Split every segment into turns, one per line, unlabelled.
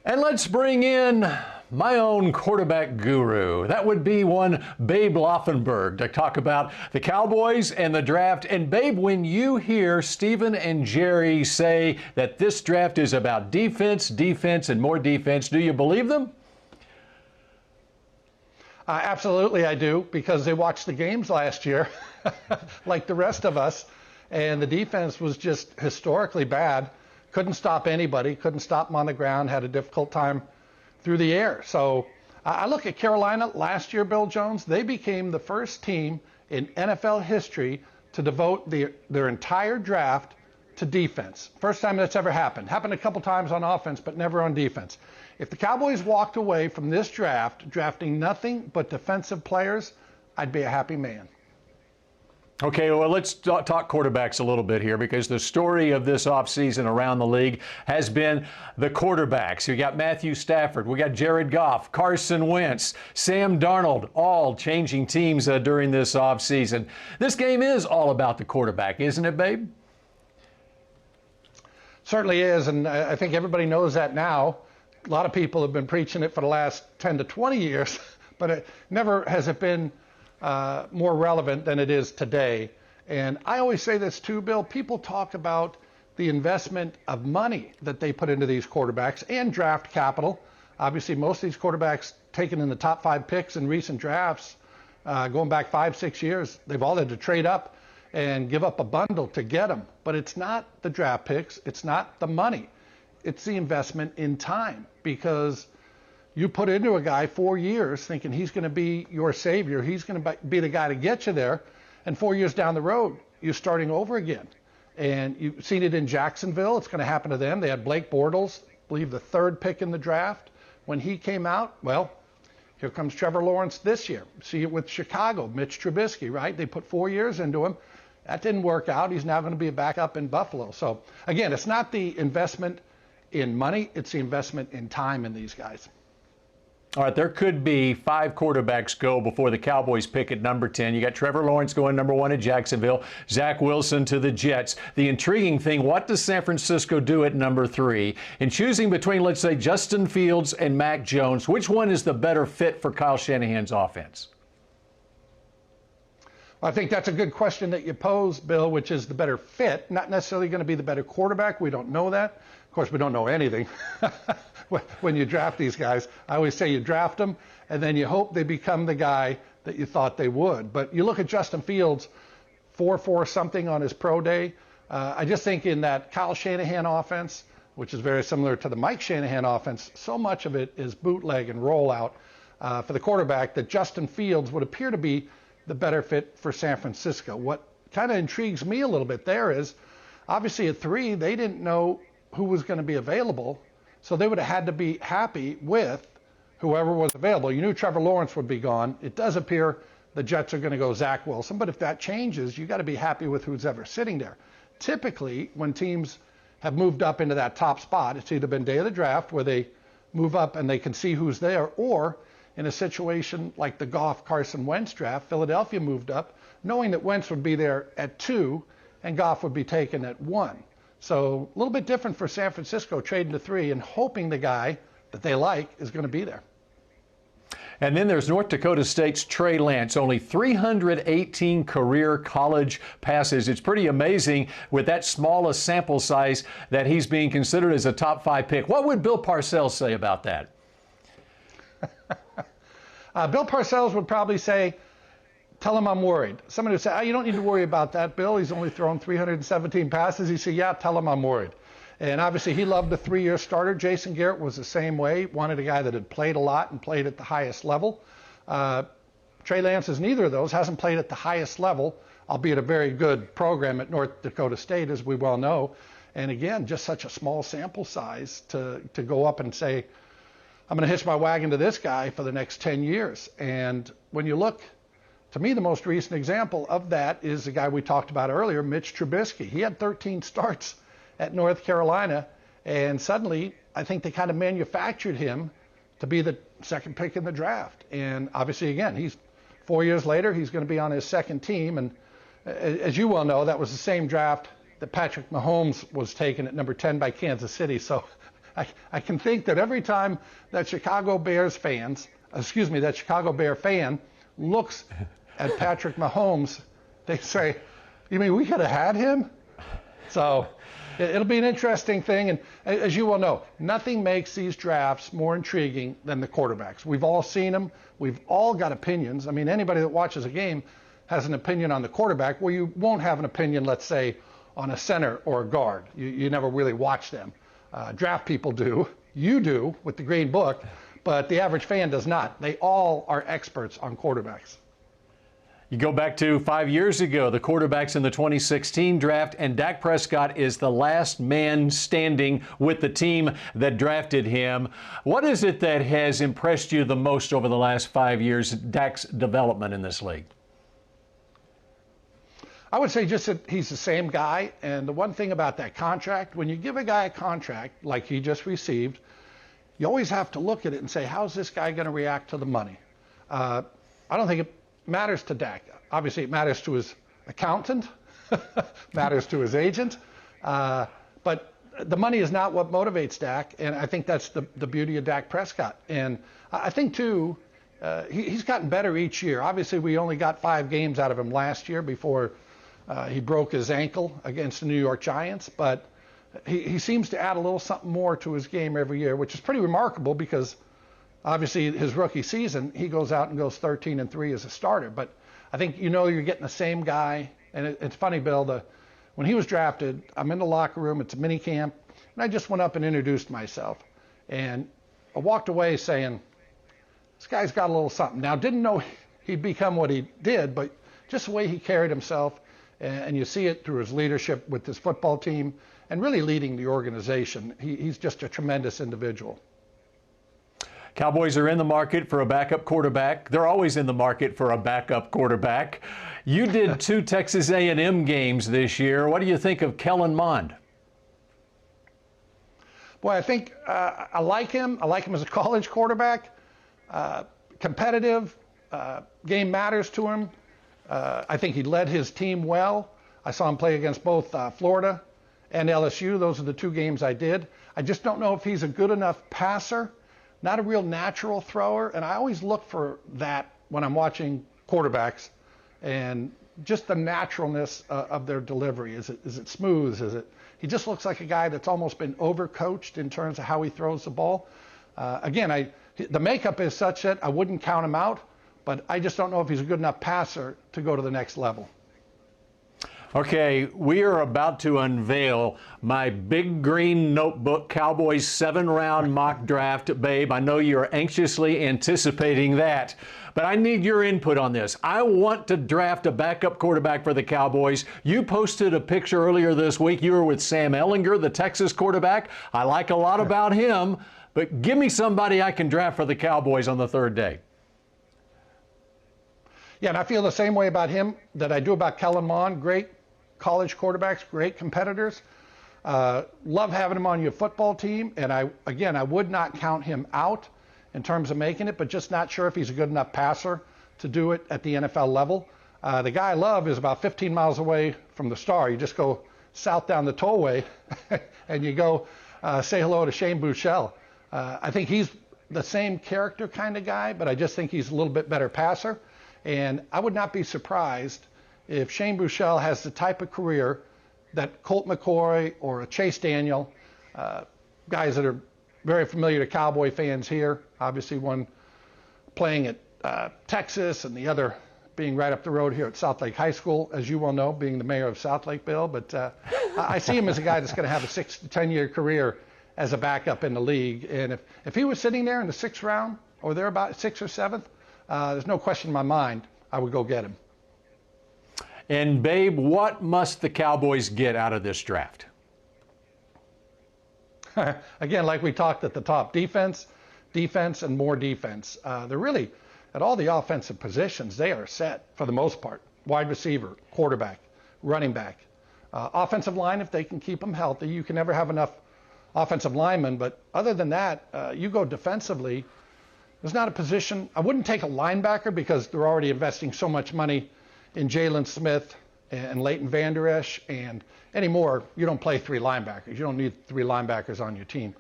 And let's bring in my own quarterback guru. That would be one Babe Laufenberg to talk about the Cowboys and the draft. And Babe, when you hear Stephen and Jerry say that this draft is about defense, defense, and more defense, do you believe them?
Absolutely I do, because they watched the games last year like the rest of us, and the defense was just historically bad. Couldn't stop anybody, couldn't stop them on the ground, had a difficult time through the air. So I look at Carolina last year, Bill Jones, they became the first team in NFL history to devote their entire draft to defense. First time that's ever happened. Happened a couple times on offense, but never on defense. If the Cowboys walked away from this draft drafting nothing but defensive players, I'd be a happy man.
Okay, well, let's talk quarterbacks a little bit here, because the story of this offseason around the league has been the quarterbacks. We got Matthew Stafford, we got Jared Goff, Carson Wentz, Sam Darnold, all changing teams during this offseason. This game is all about the quarterback, isn't it, Babe?
Certainly is, and I think everybody knows that now. A lot of people have been preaching it for the last 10 to 20 years, but it never has it been more relevant than it is today. And I always say this too, Bill. People talk about the investment of money that they put into these quarterbacks and draft capital. Obviously, most of these quarterbacks taken in the top 5 picks in recent drafts, going back 5-6 years, they've all had to trade up and give up a bundle to get them. But it's not the draft picks. It's not the money. It's the investment in time, because you put into a guy 4 years thinking he's going to be your savior, he's going to be the guy to get you there, and 4 years down the road, you're starting over again. And you've seen it in Jacksonville. It's going to happen to them. They had Blake Bortles, I believe the 3rd pick in the draft. When he came out, well, here comes Trevor Lawrence this year. See it with Chicago, Mitch Trubisky, right? They put 4 years into him. That didn't work out. He's now going to be a backup in Buffalo. So, again, it's not the investment in money, it's the investment in time in these guys.
All right, there could be 5 quarterbacks go before the Cowboys pick at number 10. You got Trevor Lawrence going number 1 at Jacksonville, Zach Wilson to the Jets. The intriguing thing, what does San Francisco do at number 3? In choosing between, let's say, Justin Fields and Mac Jones, which one is the better fit for Kyle Shanahan's offense?
I think that's a good question that you pose, Bill, which is the better fit, not necessarily going to be the better quarterback. We don't know that. Of course, we don't know anything when you draft these guys. I always say you draft them, and then you hope they become the guy that you thought they would. But you look at Justin Fields, 4.4 something on his pro day. I just think in that Kyle Shanahan offense, which is very similar to the Mike Shanahan offense, so much of it is bootleg and rollout for the quarterback that Justin Fields would appear to be the better fit for San Francisco. What kind of intrigues me a little bit there is, obviously at 3, they didn't know who was going to be available, so they would have had to be happy with whoever was available. You knew Trevor Lawrence would be gone. It does appear the Jets are going to go Zach Wilson, but if that changes, you got to be happy with who's ever sitting there. Typically, when teams have moved up into that top spot, it's either been day of the draft where they move up and they can see who's there, or in a situation like the Goff Carson Wentz draft, Philadelphia moved up knowing that Wentz would be there at 2 and Goff would be taken at 1. So a little bit different for San Francisco, trading to 3 and hoping the guy that they like is going to be there.
And then there's North Dakota State's Trey Lance, only 318 career college passes. It's pretty amazing with that small a sample size that he's being considered as a top 5 pick. What would Bill Parcells say about that?
Bill Parcells would probably say, tell him I'm worried. Somebody would say, oh, you don't need to worry about that, Bill. He's only thrown 317 passes. He said, yeah, tell him I'm worried. And obviously he loved the 3-year starter. Jason Garrett was the same way. Wanted a guy that had played a lot and played at the highest level. Trey Lance is neither of those, hasn't played at the highest level, albeit a very good program at North Dakota State, as we well know. And again, just such a small sample size to go up and say, I'm going to hitch my wagon to this guy for the next 10 years. And when you look, to me, the most recent example of that is the guy we talked about earlier, Mitch Trubisky. He had 13 starts at North Carolina, and suddenly I think they kind of manufactured him to be the 2nd pick in the draft. And obviously, again, he's 4 years later, he's going to be on his 2nd team. And as you well know, that was the same draft that Patrick Mahomes was taken at number 10 by Kansas City. So I can think that every time that Chicago Bear fan looks at Patrick Mahomes, they say, "You mean we could have had him?" So it'll be an interesting thing. And as you well know, nothing makes these drafts more intriguing than the quarterbacks. We've all seen them. We've all got opinions. I mean, anybody that watches a game has an opinion on the quarterback, where you won't have an opinion, let's say, on a center or a guard. You never really watch them. Draft people do. You do with the green book, but the average fan does not. They all are experts on quarterbacks.
You go back to 5 years ago, the quarterbacks in the 2016 draft, and Dak Prescott is the last man standing with the team that drafted him. What is it that has impressed you the most over the last 5 years, Dak's development in this league?
I would say just that he's the same guy. And the one thing about that contract, when you give a guy a contract like he just received, you always have to look at it and say, how's this guy going to react to the money? I don't think it matters to Dak. Obviously, it matters to his accountant, matters to his agent. But the money is not what motivates Dak. And I think that's the beauty of Dak Prescott. And I think, too, he's gotten better each year. Obviously, we only got 5 games out of him last year before he broke his ankle against the New York Giants, but he seems to add a little something more to his game every year, which is pretty remarkable because obviously his rookie season, he goes out and goes 13-3 as a starter. But I think you're getting the same guy. And it's funny, Bill, when he was drafted, I'm in the locker room, it's a mini camp, and I just went up and introduced myself. And I walked away saying, this guy's got a little something. Now, didn't know he'd become what he did, but just the way he carried himself, and you see it through his leadership with his football team and really leading the organization. He's just a tremendous individual.
Cowboys are in the market for a backup quarterback. They're always in the market for a backup quarterback. You did 2 Texas A&M games this year. What do you think of Kellen Mond?
Boy, I think I like him. I like him as a college quarterback. Competitive. Game matters to him. I think he led his team well. I saw him play against both Florida and LSU. Those are the 2 games I did. I just don't know if he's a good enough passer, not a real natural thrower. And I always look for that when I'm watching quarterbacks, and just the naturalness of their delivery. Is it smooth? He just looks like a guy that's almost been overcoached in terms of how he throws the ball. Again, the makeup is such that I wouldn't count him out, but I just don't know if he's a good enough passer to go to the next level.
Okay, we are about to unveil my big green notebook Cowboys 7-round mock draft. Babe, I know you're anxiously anticipating that, but I need your input on this. I want to draft a backup quarterback for the Cowboys. You posted a picture earlier this week. You were with Sam Ehlinger, the Texas quarterback. I like a lot about him, but give me somebody I can draft for the Cowboys on the 3rd day.
Yeah, and I feel the same way about him that I do about Kellen Mond. Great college quarterbacks, great competitors. Love having him on your football team. And I would not count him out in terms of making it, but just not sure if he's a good enough passer to do it at the NFL level. The guy I love is about 15 miles away from the Star. You just go south down the tollway and you go say hello to Shane Buechele. I think he's the same character kind of guy, but I just think he's a little bit better passer. And I would not be surprised if Shane Buechele has the type of career that Colt McCoy or a Chase Daniel, guys that are very familiar to Cowboy fans here, obviously one playing at Texas and the other being right up the road here at Southlake High School, as you well know, being the mayor of Southlake, Bill. But I see him as a guy that's going to have a 6 to 10 year career as a backup in the league. And if he was sitting there in the 6th round or thereabout, 6th or 7th, there's no question in my mind I would go get him.
And, Babe, what must the Cowboys get out of this draft?
Again, like we talked at the top, defense, and more defense. They're really, at all the offensive positions, they are set for the most part. Wide receiver, quarterback, running back. Offensive line, if they can keep them healthy. You can never have enough offensive linemen, but other than that, you go defensively, there's not a position. I wouldn't take a linebacker because they're already investing so much money in Jalen Smith and Leighton Vander Esch, and anymore, you don't play 3 linebackers. You don't need 3 linebackers on your team.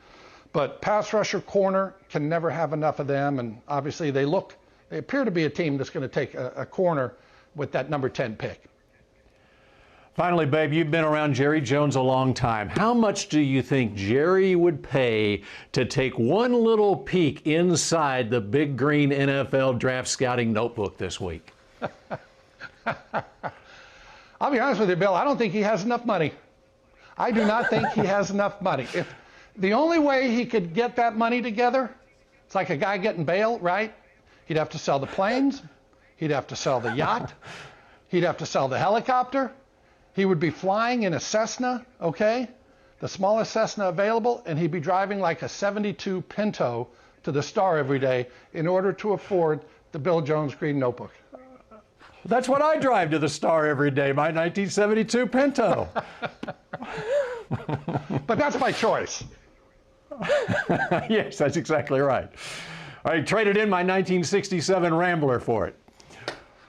But pass rusher, corner, can never have enough of them. And obviously they appear to be a team that's going to take a corner with that number 10 pick.
Finally, Babe, you've been around Jerry Jones a long time. How much do you think Jerry would pay to take one little peek inside the big green NFL draft scouting notebook this week?
I'll be honest with you, Bill, I don't think he has enough money. I do not think he has enough money. If the only way he could get that money together, it's like a guy getting bail, right? He'd have to sell the planes. He'd have to sell the yacht. He'd have to sell the helicopter. He would be flying in a Cessna, okay? The smallest Cessna available, and he'd be driving like a 72 Pinto to the Star every day in order to afford the Bill Jones Green Notebook.
That's what I drive to the Star every day, my 1972 Pinto.
But that's my choice.
Yes, that's exactly right. I traded in my 1967 Rambler for it.